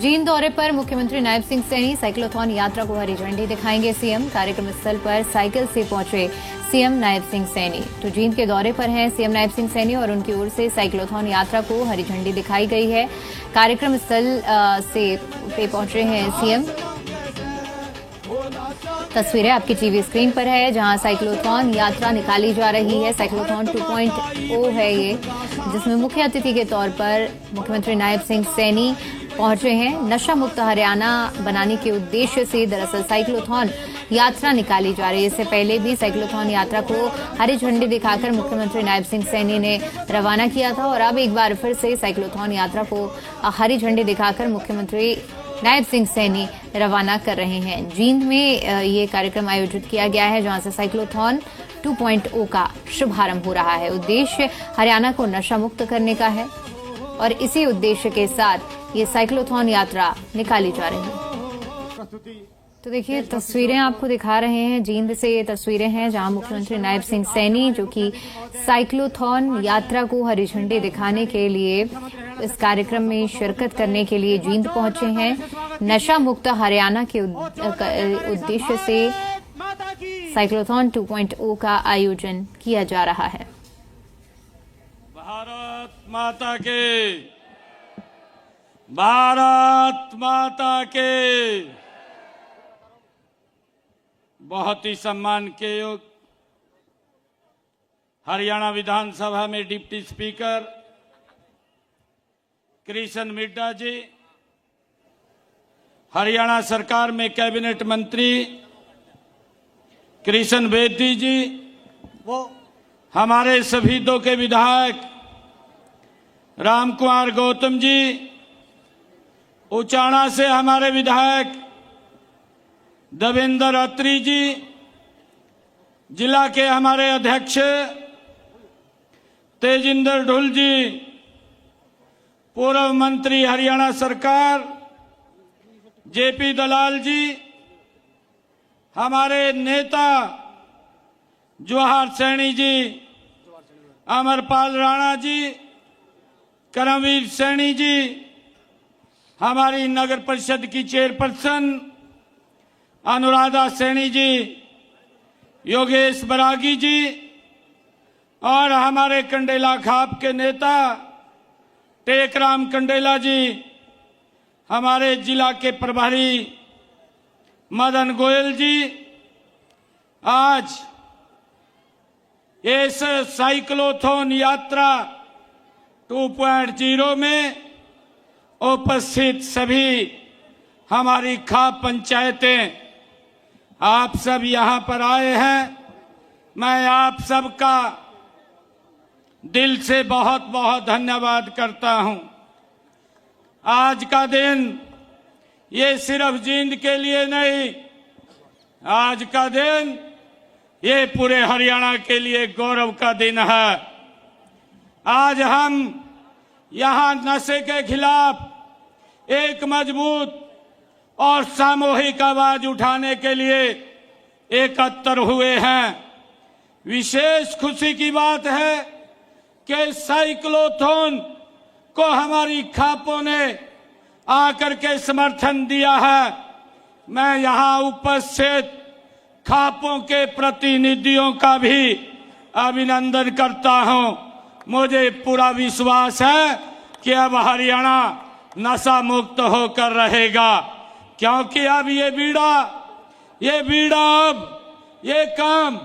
जींद दौरे पर मुख्यमंत्री नायब सिंह सैनी साइक्लोथॉन यात्रा को हरी झंडी दिखाएंगे। सीएम कार्यक्रम स्थल पर साइकिल से पहुंचे सीएम नायब सिंह सैनी। तो जींद के दौरे पर हैं सीएम नायब सिंह सैनी और उनकी ओर से साइक्लोथॉन यात्रा को हरी झंडी दिखाई गई है। कार्यक्रम स्थल से पे पहुंचे हैं सीएम। तस्वीरें आपकी टीवी स्क्रीन पर है जहां साइक्लोथॉन यात्रा निकाली जा रही है। साइक्लोथॉन 2.0 है ये, जिसमें मुख्य अतिथि के तौर पर मुख्यमंत्री नायब सिंह सैनी पहुंचे हैं। नशा मुक्त हरियाणा बनाने के उद्देश्य से दरअसल साइक्लोथॉन यात्रा निकाली जा रही है। इससे पहले भी साइक्लोथॉन यात्रा को हरी झंडी दिखाकर मुख्यमंत्री नायब सिंह सैनी ने रवाना किया था और अब एक बार फिर से साइक्लोथॉन यात्रा को हरी झंडी दिखाकर मुख्यमंत्री नायब सिंह सैनी रवाना कर रहे हैं। जींद में ये कार्यक्रम आयोजित किया गया है जहां से साइक्लोथॉन 2.0 का शुभारंभ हो रहा है। उद्देश्य हरियाणा को नशा मुक्त करने का है और इसी उद्देश्य के साथ ये साइक्लोथॉन यात्रा निकाली जा रही है। तो देखिए तस्वीरें आपको दिखा रहे हैं। जींद से ये तस्वीरें हैं जहां मुख्यमंत्री नायब सिंह सैनी जो कि साइक्लोथॉन यात्रा को हरी झंडी दिखाने के लिए इस कार्यक्रम में शिरकत करने के लिए जींद पहुंचे हैं। नशा मुक्त हरियाणा के उद्देश्य से साइक्लोथॉन 2.0 का आयोजन किया जा रहा है। भारत माता के, भारत माता के। बहुत ही सम्मान के योग हरियाणा विधानसभा में डिप्टी स्पीकर कृष्ण मिड्डा जी, हरियाणा सरकार में कैबिनेट मंत्री कृष्ण बेदी जी, हमारे सभी दो के विधायक राम कुमार गौतम जी, उचाणा से हमारे विधायक देवेंद्र अत्री जी, जिला के हमारे अध्यक्ष तेजिंदर ढुल जी, पूर्व मंत्री हरियाणा सरकार जेपी दलाल जी, हमारे नेता जवाहर सैनी जी, अमरपाल राणा जी, करमवीर सैनी जी, हमारी नगर परिषद की चेयरपर्सन अनुराधा सैनी जी, योगेश बरागी जी और हमारे कंडेला खाप के नेता टेकराम कंडेला जी, हमारे जिला के प्रभारी मदन गोयल जी, आज इस साइक्लोथॉन यात्रा 2.0 में उपस्थित सभी हमारी खाप पंचायतें, आप सब यहां पर आए हैं। मैं आप सबका दिल से बहुत बहुत धन्यवाद करता हूं। आज का दिन ये सिर्फ जींद के लिए नहीं, आज का दिन ये पूरे हरियाणा के लिए गौरव का दिन है। आज हम यहां नशे के खिलाफ एक मजबूत और सामूहिक आवाज उठाने के लिए एकत्र हुए हैं। विशेष खुशी की बात है कि साइक्लोथॉन को हमारी खापों ने आकर के समर्थन दिया है। मैं यहां उपस्थित खापों के प्रतिनिधियों का भी अभिनंदन करता हूं। मुझे पूरा विश्वास है कि अब हरियाणा नशा मुक्त होकर रहेगा, क्योंकि अब ये बीड़ा अब ये काम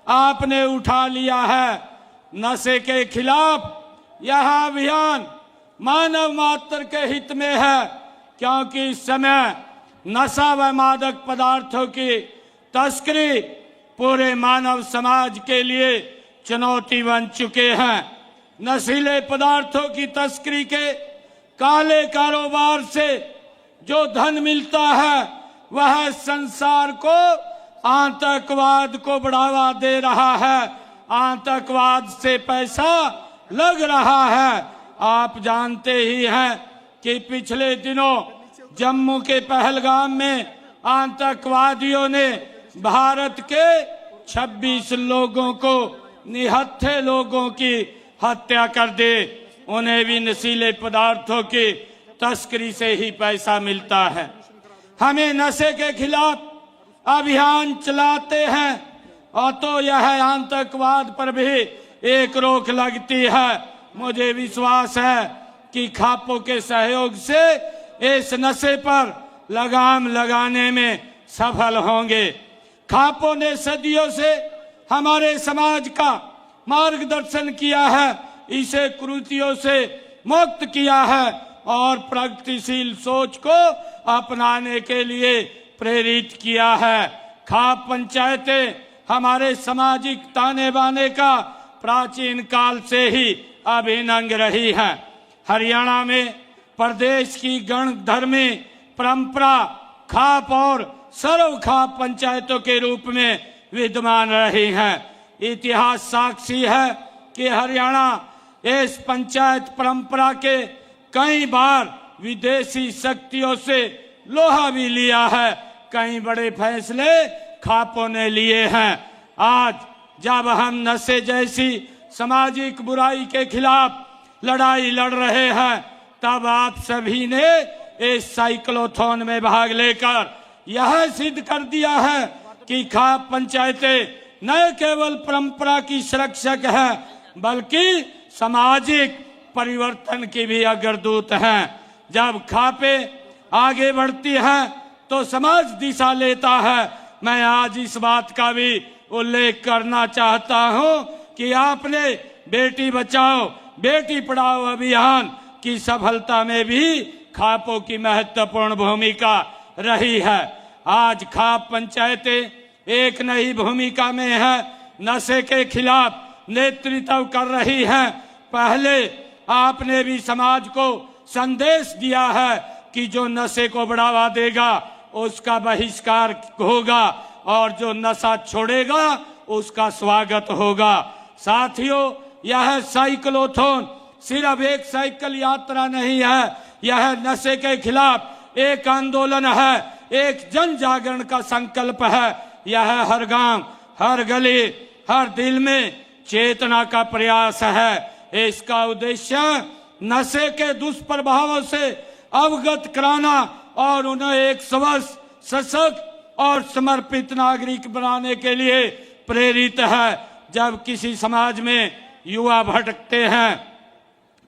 आपने उठा लिया है। नशे के खिलाफ यह अभियान मानव मात्र के हित में है, क्योंकि इस समय नशा व मादक पदार्थों की तस्करी पूरे मानव समाज के लिए चुनौती बन चुके हैं। नशीले पदार्थों की तस्करी के काले कारोबार से जो धन मिलता है वह संसार को आतंकवाद को बढ़ावा दे रहा है, आतंकवाद से पैसा लग रहा है। आप जानते ही हैं कि पिछले दिनों जम्मू के पहलगाम में आतंकवादियों ने भारत के 26 लोगों को, निहत्थे लोगों की हत्या कर दी। उन्हें भी नशीले पदार्थों की तस्करी से ही पैसा मिलता है। हमें नशे के खिलाफ अभियान चलाते हैं और तो यह आतंकवाद पर भी एक रोक लगती है। मुझे विश्वास है कि खापों के सहयोग से इस नशे पर लगाम लगाने में सफल होंगे। खापों ने सदियों से हमारे समाज का मार्गदर्शन किया है, इसे कुरीतियों से मुक्त किया है और प्रगतिशील सोच को अपनाने के लिए प्रेरित किया है। खाप पंचायतें हमारे सामाजिक ताने बाने का प्राचीन काल से ही अभिन्न अंग रही है। हरियाणा में प्रदेश की गणधर्मी परंपरा खाप और सर्व खाप पंचायतों के रूप में विद्यमान रही है। इतिहास साक्षी है कि हरियाणा इस पंचायत परंपरा के कई बार विदेशी शक्तियों से लोहा भी लिया है। कई बड़े फैसले खापों ने लिए हैं। आज जब हम नशे जैसी सामाजिक बुराई के खिलाफ लड़ाई लड़ रहे हैं, तब आप सभी ने इस साइक्लोथॉन में भाग लेकर यह सिद्ध कर दिया है कि खाप पंचायतें न केवल परंपरा की संरक्षक है, बल्कि सामाजिक परिवर्तन की भी अग्रदूत हैं। जब खापे आगे बढ़ती हैं तो समाज दिशा लेता है। मैं आज इस बात का भी उल्लेख करना चाहता हूं कि आपने बेटी बचाओ बेटी पढ़ाओ अभियान की सफलता में भी खापों की महत्वपूर्ण भूमिका रही है। आज खाप पंचायतें एक नई भूमिका में है, नशे के खिलाफ नेतृत्व कर रही हैं। पहले आपने भी समाज को संदेश दिया है कि जो नशे को बढ़ावा देगा उसका बहिष्कार होगा और जो नशा छोड़ेगा उसका स्वागत होगा। साथियों, यह साइक्लोथॉन सिर्फ एक साइकिल यात्रा नहीं है, यह नशे के खिलाफ एक आंदोलन है, एक जन जागरण का संकल्प है। यह हर गांव, हर गली, हर दिल में चेतना का प्रयास है। इसका उद्देश्य नशे के दुष्प्रभावों से अवगत कराना और उन्हें एक स्वस्थ, सशक्त और समर्पित नागरिक बनाने के लिए प्रेरित है। जब किसी समाज में युवा भटकते हैं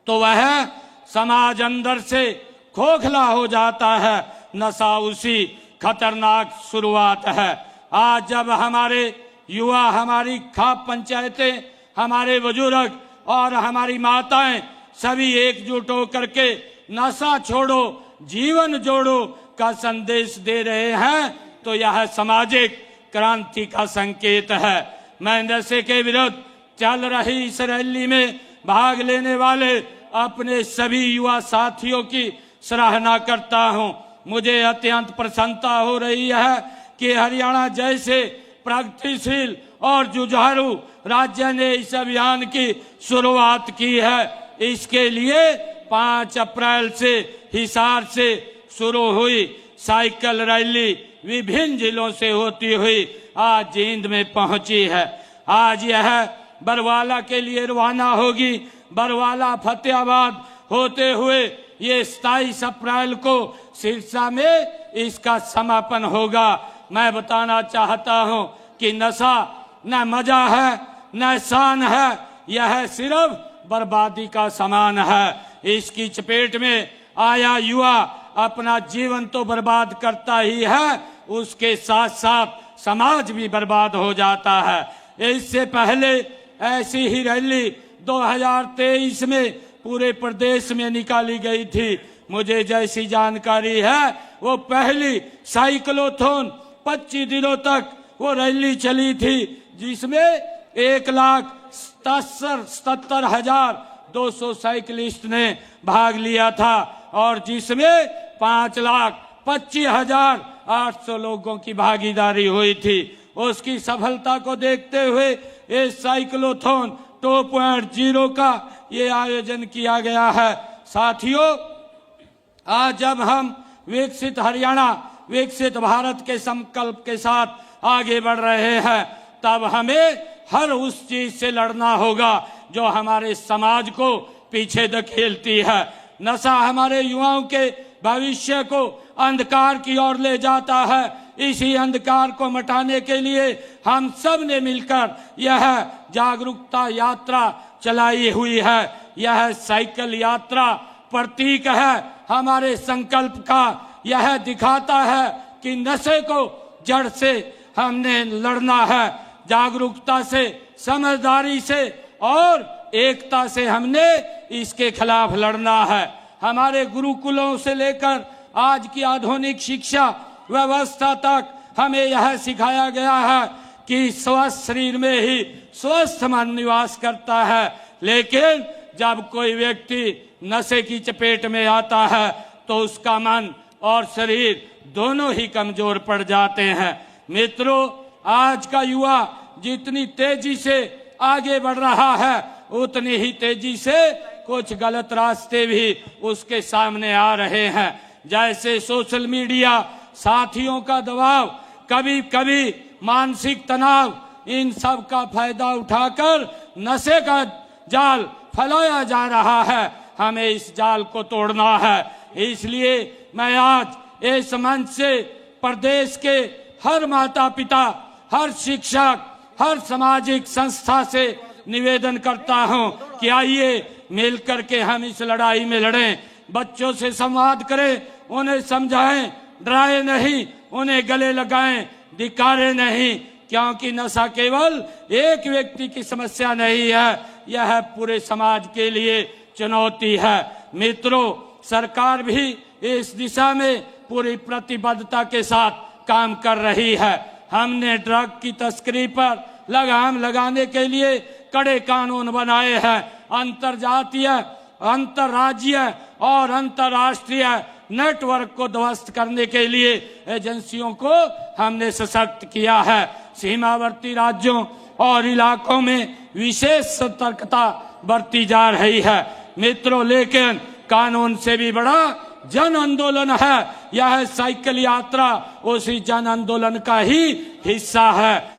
तो वह समाज अंदर से खोखला हो जाता है। नशा उसी खतरनाक शुरुआत है। आज जब हमारे युवा, हमारी खाप पंचायतें, हमारे बुजुर्ग और हमारी माताएं सभी एकजुट होकर के नशा छोड़ो जीवन जोड़ो का संदेश दे रहे हैं तो यह सामाजिक क्रांति का संकेत है। मैं नशे के विरुद्ध चल रही इस रैली में भाग लेने वाले अपने सभी युवा साथियों की सराहना करता हूं। मुझे अत्यंत प्रसन्नता हो रही है कि हरियाणा जैसे प्रगतिशील और जुझारू राज्य ने इस अभियान की शुरुआत की है। इसके लिए 5 अप्रैल से हिसार से शुरू हुई साइकिल रैली विभिन्न जिलों से होती हुई आज जींद में पहुंची है। आज यह बरवाला के लिए रवाना होगी। बरवाला फतेहाबाद होते हुए ये 27 अप्रैल को सिरसा में इसका समापन होगा। मैं बताना चाहता हूं कि नशा न मजा है न शान है, यह सिर्फ बर्बादी का समान है। इसकी चपेट में आया युवा अपना जीवन तो बर्बाद करता ही है, उसके साथ साथ समाज भी बर्बाद हो जाता है। इससे पहले ऐसी ही रैली 2023 में पूरे प्रदेश में निकाली गई थी। मुझे जैसी जानकारी है वो पहली साइक्लोथॉन 25 दिनों तक वो रैली चली थी, जिसमें 1,77,200 साइकिलिस्ट ने भाग लिया था और जिसमें 5,25,800 लोगों की भागीदारी हुई थी। उसकी सफलता को देखते हुए इस साइक्लोथॉन 2.0 का ये आयोजन किया गया है। साथियों, आज जब हम विकसित हरियाणा, विकसित भारत के संकल्प के साथ आगे बढ़ रहे हैं, तब हमें हर उस चीज से लड़ना होगा जो हमारे समाज को पीछे धकेलती है। नशा हमारे युवाओं के भविष्य को अंधकार की ओर ले जाता है। इसी अंधकार को मिटाने के लिए हम सब ने मिलकर यह जागरूकता यात्रा चलाई हुई है। यह साइकिल यात्रा प्रतीक है हमारे संकल्प का। यह दिखाता है कि नशे को जड़ से हमने लड़ना है, जागरूकता से, समझदारी से और एकता से हमने इसके खिलाफ लड़ना है। हमारे गुरुकुलों से लेकर आज की आधुनिक शिक्षा व्यवस्था तक हमें यह सिखाया गया है कि स्वस्थ शरीर में ही स्वस्थ मन निवास करता है। लेकिन जब कोई व्यक्ति नशे की चपेट में आता है तो उसका मन और शरीर दोनों ही कमजोर पड़ जाते हैं। मित्रों, आज का युवा जितनी तेजी से आगे बढ़ रहा है उतनी ही तेजी से कुछ गलत रास्ते भी उसके सामने आ रहे हैं। जैसे सोशल मीडिया, साथियों का दबाव, कभी कभी मानसिक तनाव, इन सब का फायदा उठाकर नशे का जाल फैलाया जा रहा है। हमें इस जाल को तोड़ना है। इसलिए मैं आज इस मंच से प्रदेश के हर माता पिता, हर शिक्षक, हर सामाजिक संस्था से निवेदन करता हूं कि आइए मिलकर के हम इस लड़ाई में लड़ें। बच्चों से संवाद करें, उन्हें समझाएं, डराए नहीं, उन्हें गले लगाएं, धिक्कारे नहीं, क्योंकि नशा केवल एक व्यक्ति की समस्या नहीं है, यह पूरे समाज के लिए चुनौती है। मित्रों, सरकार भी इस दिशा में पूरी प्रतिबद्धता के साथ काम कर रही है। हमने ड्रग की तस्करी पर लगाम लगाने के लिए कड़े कानून बनाए हैं। अंतरजातीय, अंतर्राज्यीय और अंतर्राष्ट्रीय नेटवर्क को ध्वस्त करने के लिए एजेंसियों को हमने सशक्त किया है। सीमावर्ती राज्यों और इलाकों में विशेष सतर्कता बरती जा रही है। मित्रों, लेकिन कानून से भी बड़ा जन आंदोलन है। यह साइकिल यात्रा उसी जन आंदोलन का ही हिस्सा है।